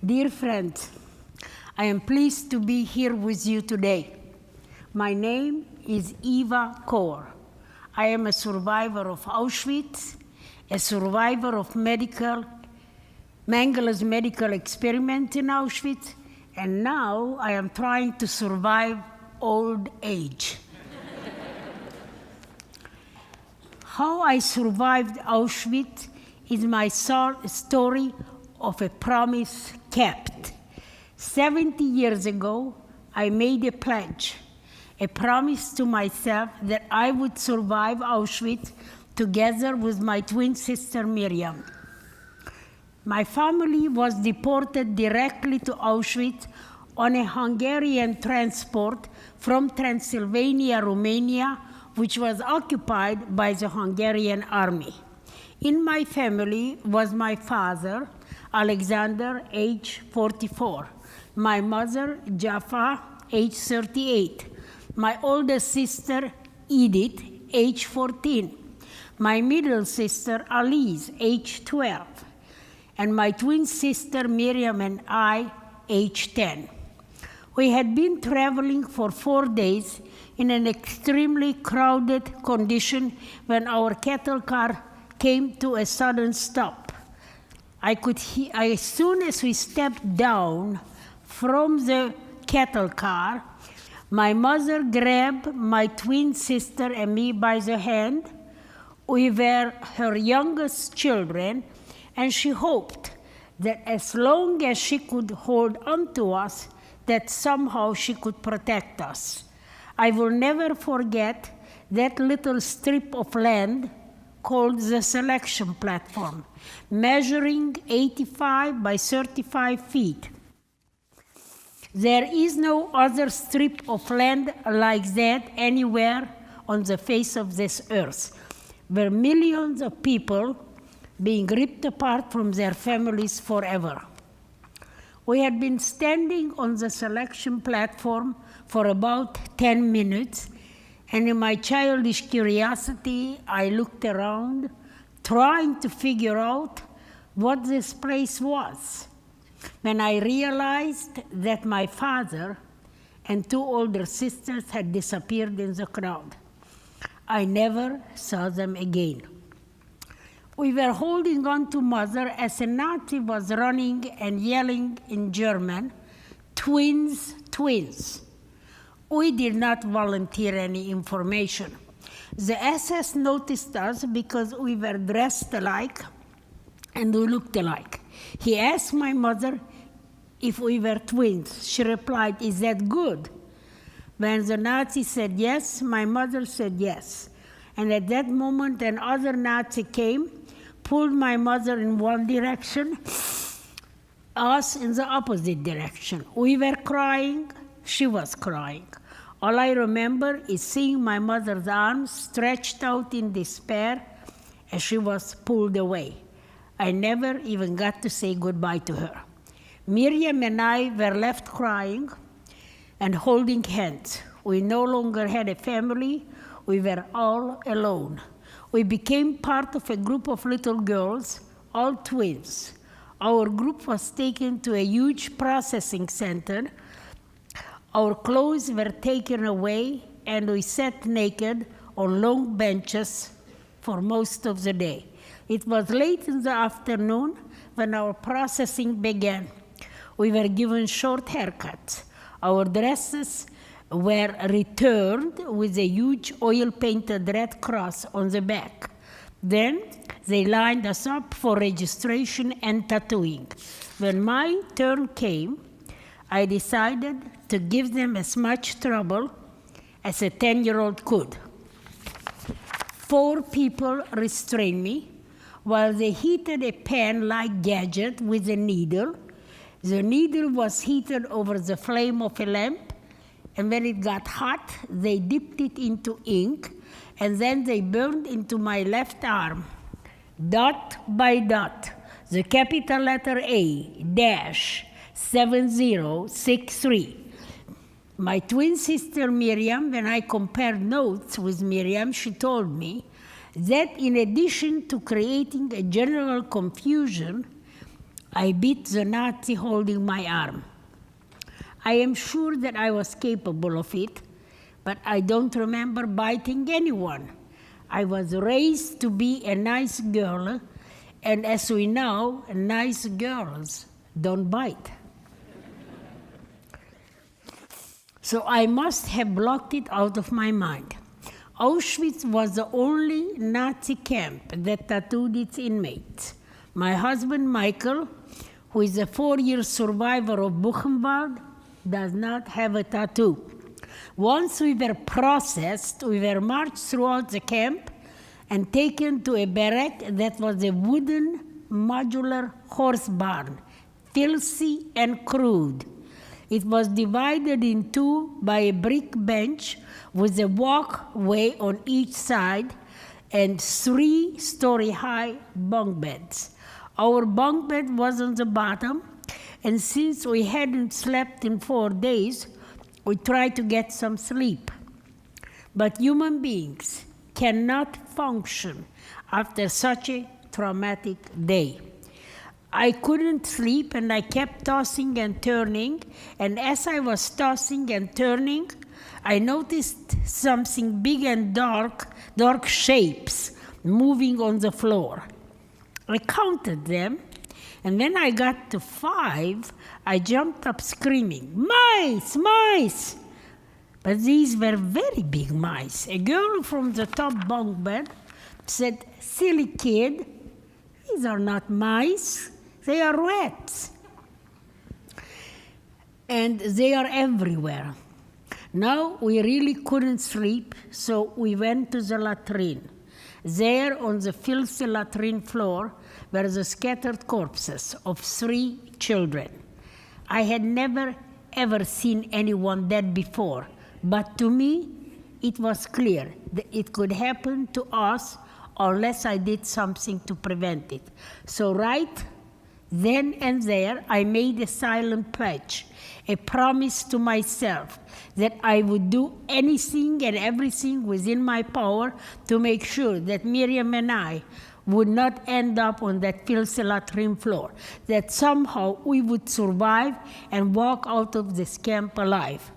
Dear friends, I am pleased to be here with you today. My name is Eva Kor. I am a survivor of Auschwitz, a survivor of Mengeles medical experiment in Auschwitz, and now I am trying to survive old age. How I survived Auschwitz is my story of a promise kept. 70 years ago, I made a pledge, a promise to myself that I would survive Auschwitz together with my twin sister Miriam. My family was deported directly to Auschwitz on a Hungarian transport from Transylvania, Romania, which was occupied by the Hungarian army. In my family was my father, Alexander, age 44, my mother, Jaffa, age 38, my older sister, Edith, age 14, my middle sister, Alice, age 12, and my twin sister, Miriam, and I, age 10. We had been traveling for 4 days in an extremely crowded condition when our cattle car came to a sudden stop. As soon as we stepped down from the cattle car, my mother grabbed my twin sister and me by the hand. We were her youngest children, and she hoped that as long as she could hold on to us, that somehow she could protect us. I will never forget that little strip of land called the selection platform, measuring 85 by 35 feet. There is no other strip of land like that anywhere on the face of this earth, where millions of people being ripped apart from their families forever. We had been standing on the selection platform for about 10 minutes, and in my childish curiosity, I looked around, trying to figure out what this place was, when I realized that my father and two older sisters had disappeared in the crowd. I never saw them again. We were holding on to Mother as a Nazi was running and yelling in German, "Twins, twins." We did not volunteer any information. The SS noticed us because we were dressed alike and we looked alike. He asked my mother if we were twins. She replied, "Is that good?" When the Nazi said yes, my mother said yes. And at that moment, another Nazi came, pulled my mother in one direction, us in the opposite direction. We were crying, she was crying. All I remember is seeing my mother's arms stretched out in despair as she was pulled away. I never even got to say goodbye to her. Miriam and I were left crying and holding hands. We no longer had a family. We were all alone. We became part of a group of little girls, all twins. Our group was taken to a huge processing center. Our clothes were taken away, and we sat naked on long benches for most of the day. It was late in the afternoon when our processing began. We were given short haircuts. Our dresses were returned with a huge oil-painted red cross on the back. Then they lined us up for registration and tattooing. When my turn came, I decided to give them as much trouble as a 10-year-old could. 4 people restrained me while they heated a pen-like gadget with a needle. The needle was heated over the flame of a lamp, and when it got hot, they dipped it into ink, and then they burned into my left arm, dot by dot, the capital letter A, dash, 7063. My twin sister Miriam, when I compared notes with Miriam, she told me that in addition to creating a general confusion, I beat the Nazi holding my arm. I am sure that I was capable of it, but I don't remember biting anyone. I was raised to be a nice girl, and as we know, nice girls don't bite. So I must have blocked it out of my mind. Auschwitz was the only Nazi camp that tattooed its inmates. My husband, Michael, who is a 4-year survivor of Buchenwald, does not have a tattoo. Once we were processed, we were marched throughout the camp and taken to a barrack that was a wooden modular horse barn, filthy and crude. It was divided in two by a brick bench with a walkway on each side and 3-story-high bunk beds. Our bunk bed was on the bottom, and since we hadn't slept in 4 days, we tried to get some sleep. But human beings cannot function after such a traumatic day. I couldn't sleep, and I kept tossing and turning, and as I was tossing and turning, I noticed something big and dark shapes moving on the floor. I counted them, and when I got to 5, I jumped up screaming, "Mice! Mice!" But these were very big mice. A girl from the top bunk bed said, "Silly kid, these are not mice, they are rats." And they are everywhere. Now we really couldn't sleep, so we went to the latrine. There on the filthy latrine floor were the scattered corpses of 3 children. I had never ever seen anyone dead before, but to me it was clear that it could happen to us unless I did something to prevent it. So right then and there, I made a silent pledge, a promise to myself that I would do anything and everything within my power to make sure that Miriam and I would not end up on that filthy latrine floor, that somehow we would survive and walk out of this camp alive.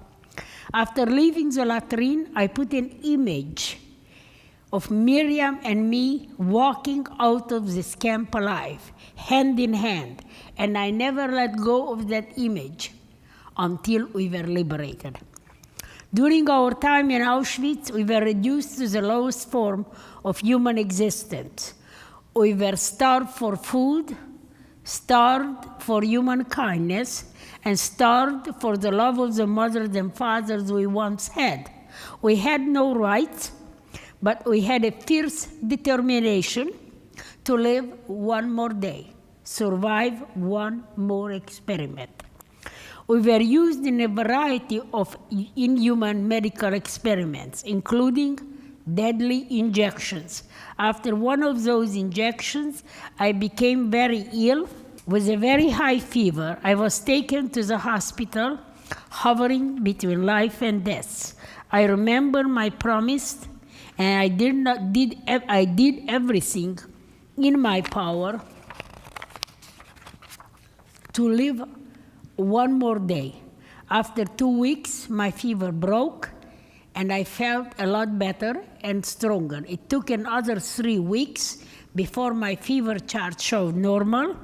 After leaving the latrine, I put an image of Miriam and me walking out of this camp alive, hand in hand, and I never let go of that image until we were liberated. During our time in Auschwitz, we were reduced to the lowest form of human existence. We were starved for food, starved for human kindness, and starved for the love of the mothers and fathers we once had. We had no rights, but we had a fierce determination to live one more day, survive one more experiment. We were used in a variety of inhuman medical experiments, including deadly injections. After one of those injections, I became very ill with a very high fever. I was taken to the hospital, hovering between life and death. I remember my promise, and I did everything in my power to live one more day. After 2 weeks, my fever broke, and I felt a lot better and stronger. It took another 3 weeks before my fever chart showed normal,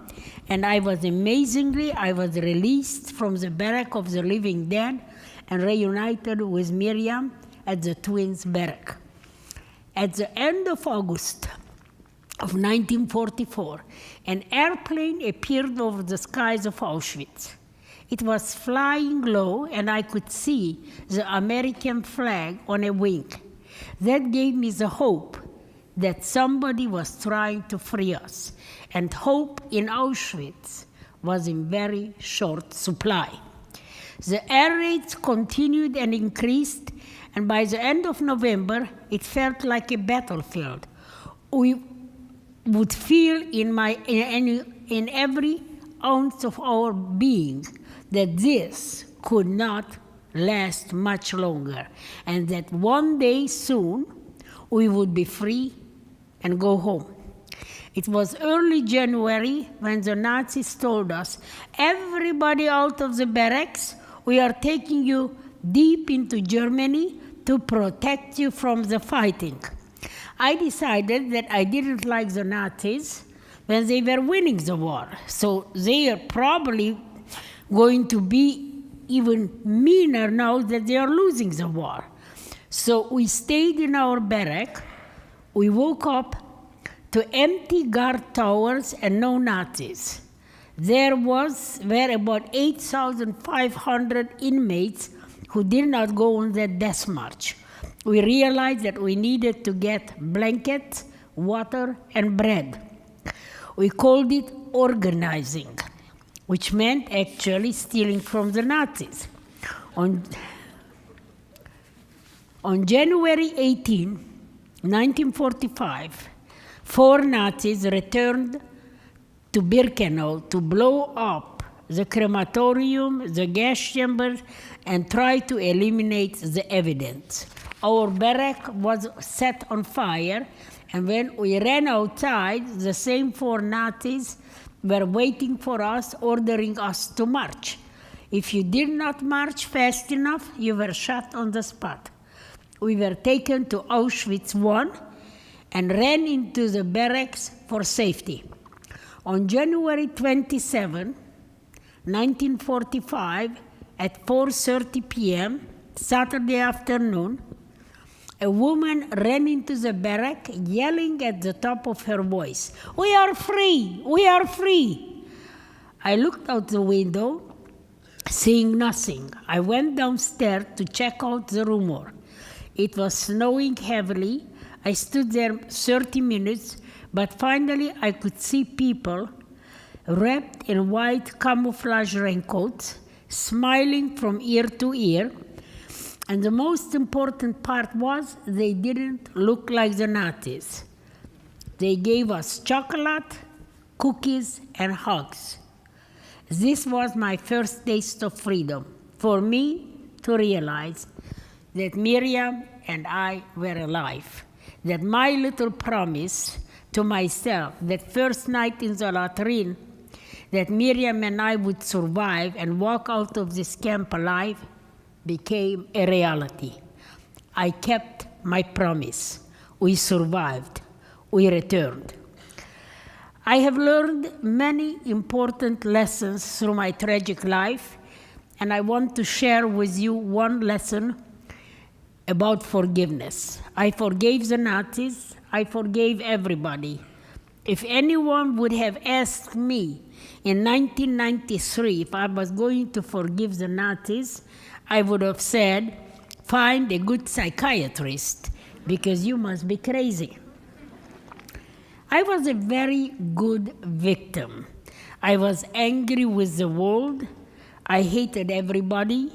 and I was released from the barrack of the living dead and reunited with Miriam at the twins' barrack. At the end of August of 1944, an airplane appeared over the skies of Auschwitz. It was flying low, and I could see the American flag on a wing. That gave me the hope that somebody was trying to free us, and hope in Auschwitz was in very short supply. The air raids continued and increased, and by the end of November, it felt like a battlefield. We would feel in every ounce of our being that this could not last much longer, and that one day soon we would be free and go home. It was early January when the Nazis told us, everybody out of the barracks, we are taking you deep into Germany to protect you from the fighting. I decided that I didn't like the Nazis when they were winning the war. So they are probably going to be even meaner now that they are losing the war. So we stayed in our barrack. We woke up to empty guard towers and no Nazis. There were about 8,500 inmates who did not go on that death march. We realized that we needed to get blankets, water, and bread. We called it organizing, which meant actually stealing from the Nazis. On January 18, 1945, 4 Nazis returned to Birkenau to blow up the crematorium, the gas chambers, and try to eliminate the evidence. Our barrack was set on fire, and when we ran outside, the same 4 Nazis were waiting for us, ordering us to march. If you did not march fast enough, you were shot on the spot. We were taken to Auschwitz I and ran into the barracks for safety. On January 27, 1945, at 4:30 p.m., Saturday afternoon, a woman ran into the barrack yelling at the top of her voice, "We are free! We are free!" I looked out the window, seeing nothing. I went downstairs to check out the rumor. It was snowing heavily. I stood there 30 minutes, but finally I could see people wrapped in white camouflage raincoats, smiling from ear to ear. And the most important part was they didn't look like the Nazis. They gave us chocolate, cookies, and hugs. This was my first taste of freedom, for me to realize that Miriam and I were alive, that my little promise to myself, that first night in the latrine, that Miriam and I would survive and walk out of this camp alive, became a reality. I kept my promise. We survived. We returned. I have learned many important lessons through my tragic life, and I want to share with you one lesson about forgiveness. I forgave the Nazis. I forgave everybody. If anyone would have asked me in 1993 if I was going to forgive the Nazis, I would have said, find a good psychiatrist, because you must be crazy. I was a very good victim. I was angry with the world. I hated everybody,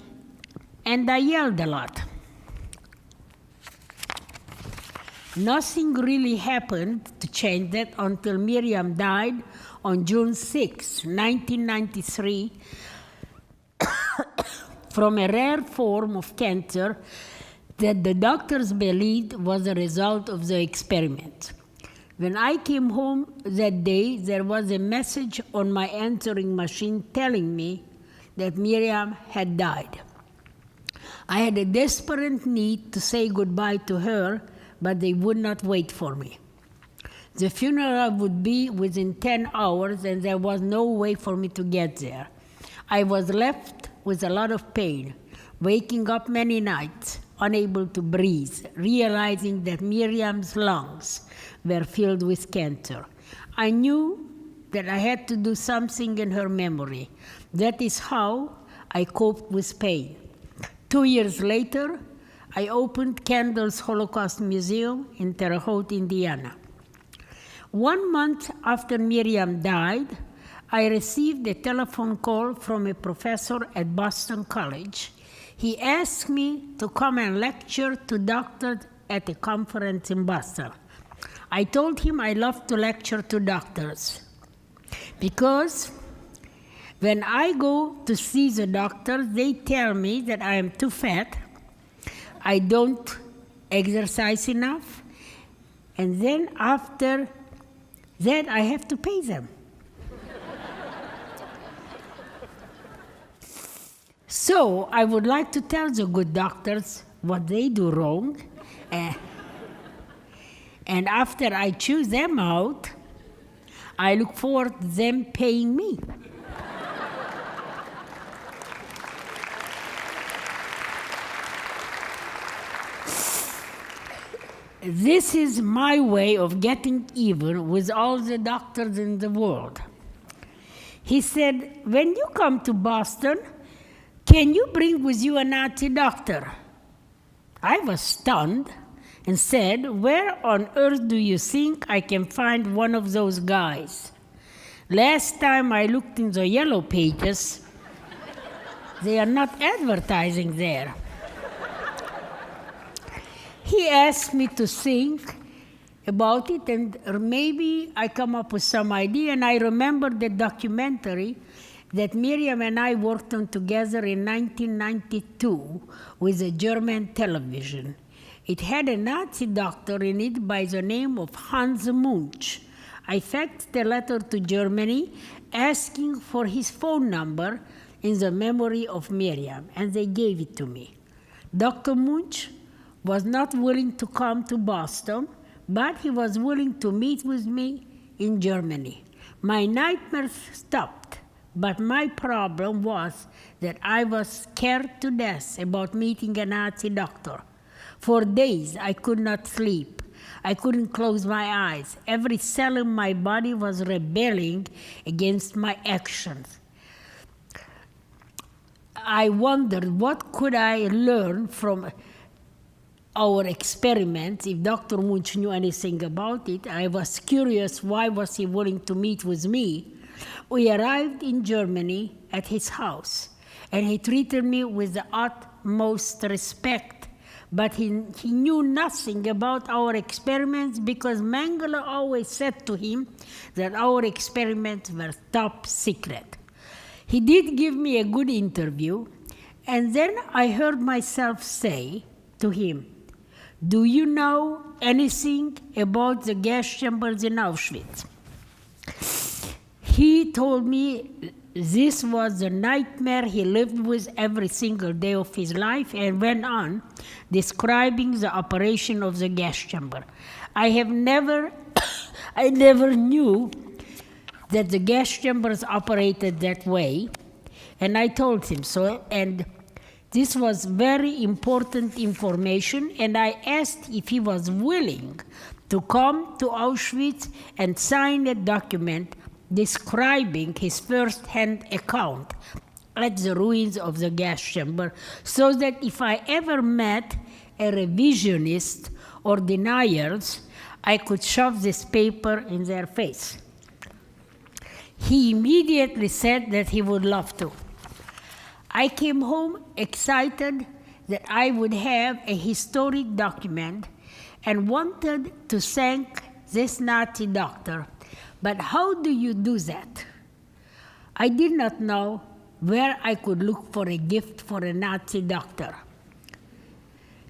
and I yelled a lot. Nothing really happened to change that until Miriam died on June 6, 1993, from a rare form of cancer that the doctors believed was a result of the experiment. When I came home that day, there was a message on my answering machine telling me that Miriam had died. I had a desperate need to say goodbye to her, but they would not wait for me. The funeral would be within 10 hours, and there was no way for me to get there. I was left with a lot of pain, waking up many nights, unable to breathe, realizing that Miriam's lungs were filled with cancer. I knew that I had to do something in her memory. That is how I coped with pain. 2 years later, I opened Candle's Holocaust Museum in Terre Haute, Indiana. 1 month after Miriam died, I received a telephone call from a professor at Boston College. He asked me to come and lecture to doctors at a conference in Boston. I told him I love to lecture to doctors because when I go to see the doctors, they tell me that I am too fat, I don't exercise enough, and then after then I have to pay them. So I would like to tell the good doctors what they do wrong, and after I choose them out, I look forward to them paying me. This is my way of getting even with all the doctors in the world. He said, when you come to Boston, can you bring with you a Nazi doctor? I was stunned and said, where on earth do you think I can find one of those guys? Last time I looked in the yellow pages, they are not advertising there. He asked me to think about it, and maybe I come up with some idea, and I remember the documentary that Miriam and I worked on together in 1992 with a German television. It had a Nazi doctor in it by the name of Hans Munch. I faxed a letter to Germany asking for his phone number in the memory of Miriam, and they gave it to me. Dr. Munch was not willing to come to Boston, but he was willing to meet with me in Germany. My nightmares stopped, but my problem was that I was scared to death about meeting a Nazi doctor. For days, I could not sleep. I couldn't close my eyes. Every cell in my body was rebelling against my actions. I wondered, what could I learn from our experiments, if Dr. Munch knew anything about it. I was curious, why was he willing to meet with me? We arrived in Germany at his house, and he treated me with the utmost respect. But he knew nothing about our experiments because Mengele always said to him that our experiments were top secret. He did give me a good interview, and then I heard myself say to him, do you know anything about the gas chambers in Auschwitz? He told me this was the nightmare he lived with every single day of his life, and went on describing the operation of the gas chamber. I never knew that the gas chambers operated that way, and I told him so, and this was very important information, and I asked if he was willing to come to Auschwitz and sign a document describing his first-hand account at the ruins of the gas chamber, so that if I ever met a revisionist or deniers, I could shove this paper in their face. He immediately said that he would love to. I came home excited that I would have a historic document and wanted to thank this Nazi doctor. But how do you do that? I did not know where I could look for a gift for a Nazi doctor.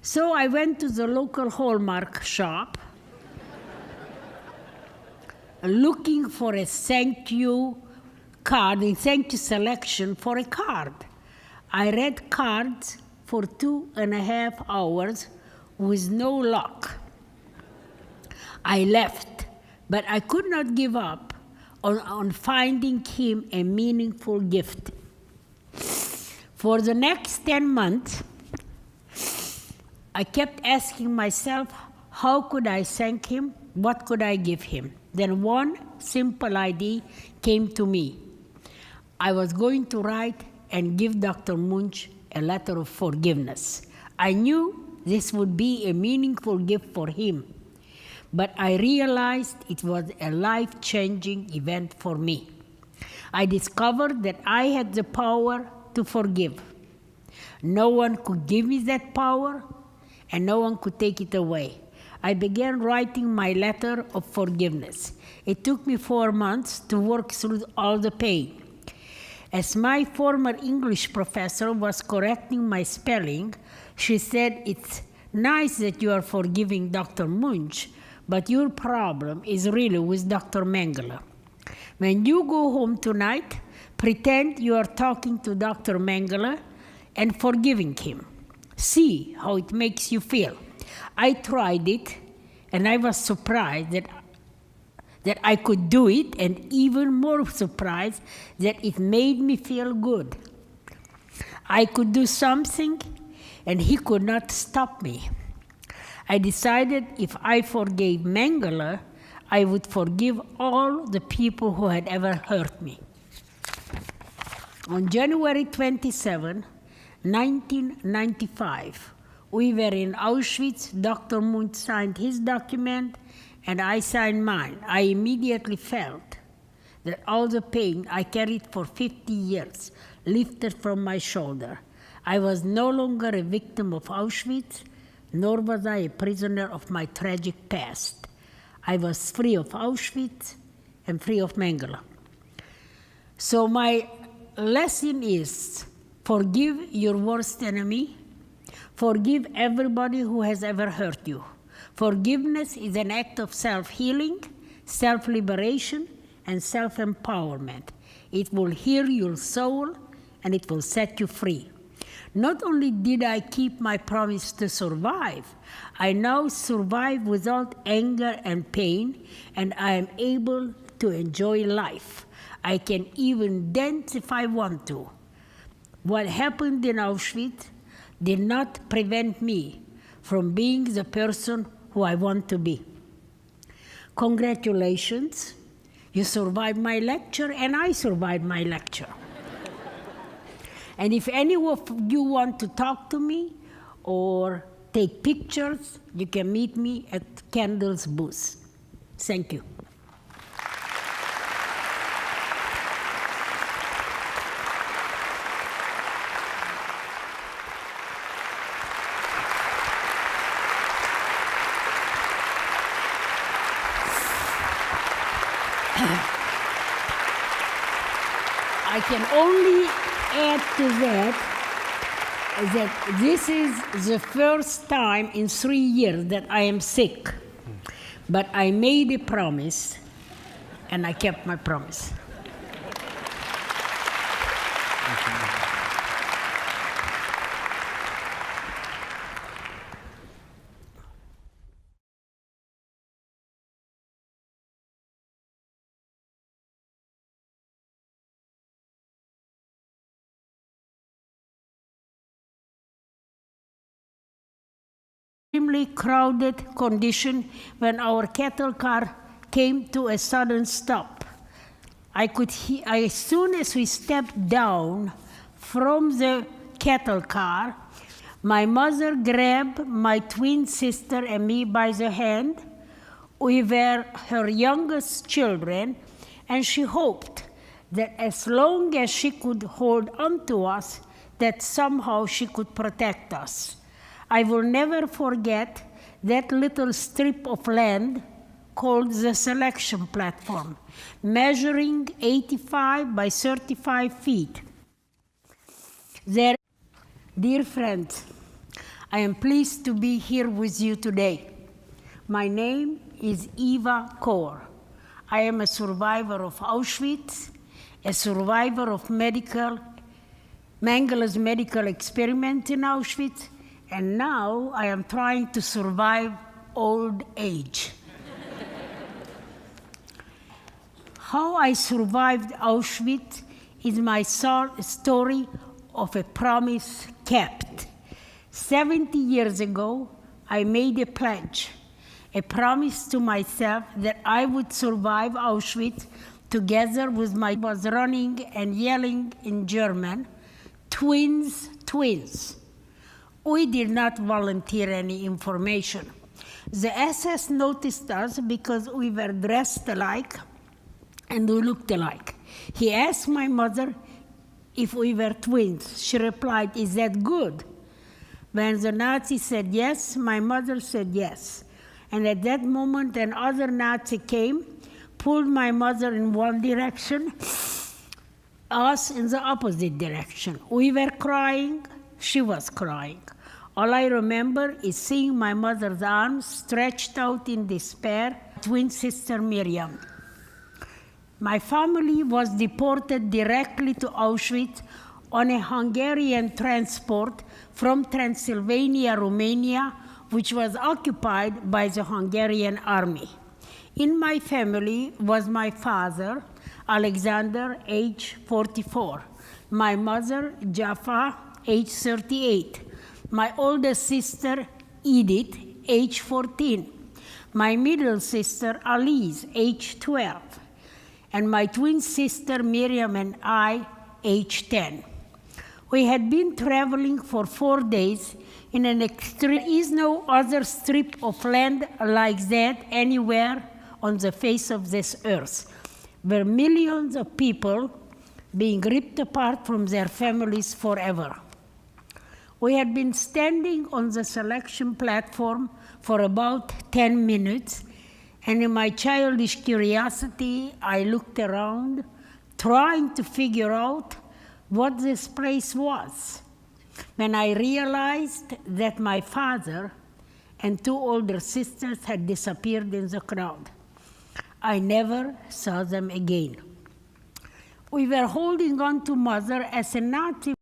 So I went to the local Hallmark shop looking for a thank you card, a thank you selection for a card. I read cards for 2.5 hours with no luck. I left, but I could not give up on finding him a meaningful gift. For the next 10 months, I kept asking myself, how could I thank him? What could I give him? Then one simple idea came to me. I was going to write and give Dr. Munch a letter of forgiveness. I knew this would be a meaningful gift for him, but I realized it was a life-changing event for me. I discovered that I had the power to forgive. No one could give me that power, and no one could take it away. I began writing my letter of forgiveness. It took me 4 months to work through all the pain. As my former English professor was correcting my spelling, she said, it's nice that you are forgiving Dr. Munch, but your problem is really with Dr. Mengele. When you go home tonight, pretend you are talking to Dr. Mengele and forgiving him. See how it makes you feel. I tried it, and I was surprised that I could do it, and even more surprised that it made me feel good. I could do something, and he could not stop me. I decided if I forgave Mengele, I would forgive all the people who had ever hurt me. On January 27, 1995, we were in Auschwitz. Dr. Munch signed his document, and I signed mine. I immediately felt that all the pain I carried for 50 years lifted from my shoulder. I was no longer a victim of Auschwitz, nor was I a prisoner of my tragic past. I was free of Auschwitz and free of Mengele. So my lesson is, forgive your worst enemy. Forgive everybody who has ever hurt you. Forgiveness is an act of self-healing, self-liberation, and self-empowerment. It will heal your soul, and it will set you free. Not only did I keep my promise to survive, I now survive without anger and pain, and I am able to enjoy life. I can even dance if I want to. What happened in Auschwitz did not prevent me from being the person who I want to be. Congratulations, you survived my lecture, and I survived my lecture. And if any of you want to talk to me or take pictures, you can meet me at Candle's booth. Thank you. I can only add to that this is the first time in 3 years that I am sick. But I made a promise, and I kept my promise. Extremely crowded condition when our cattle car came to a sudden stop. I could hear, as soon as we stepped down from the cattle car, my mother grabbed my twin sister and me by the hand. We were her youngest children, and she hoped that as long as she could hold on to us, that somehow she could protect us. I will never forget that little strip of land called the selection platform, measuring 85 by 35 feet. There, dear friends, I am pleased to be here with you today. My name is Eva Kor. I am a survivor of Auschwitz, a survivor of Mengele's medical experiment in Auschwitz, and now I am trying to survive old age. How I survived Auschwitz is my story of a promise kept. 70 years ago, I made a pledge, a promise to myself that I would survive Auschwitz together with my was running and yelling in German, twins, twins. We did not volunteer any information. The SS noticed us because we were dressed alike and we looked alike. He asked my mother if we were twins. She replied, "Is that good?" When the Nazis said yes, my mother said yes. And at that moment, another Nazi came, pulled my mother in one direction, us in the opposite direction. We were crying, she was crying. All I remember is seeing my mother's arms stretched out in despair, twin sister Miriam. My family was deported directly to Auschwitz on a Hungarian transport from Transylvania, Romania, which was occupied by the Hungarian army. In my family was my father, Alexander, age 44, my mother, Jaffa, age 38, my older sister, Edith, age 14, my middle sister, Alice, age 12, and my twin sister, Miriam, and I, age 10. We had been traveling for 4 days in an extreme. There is no other strip of land like that anywhere on the face of this earth, where millions of people being ripped apart from their families forever. We had been standing on the selection platform for about 10 minutes, and in my childish curiosity, I looked around, trying to figure out what this place was, when I realized that my father and 2 older sisters had disappeared in the crowd. I never saw them again. We were holding on to Mother as a Nazi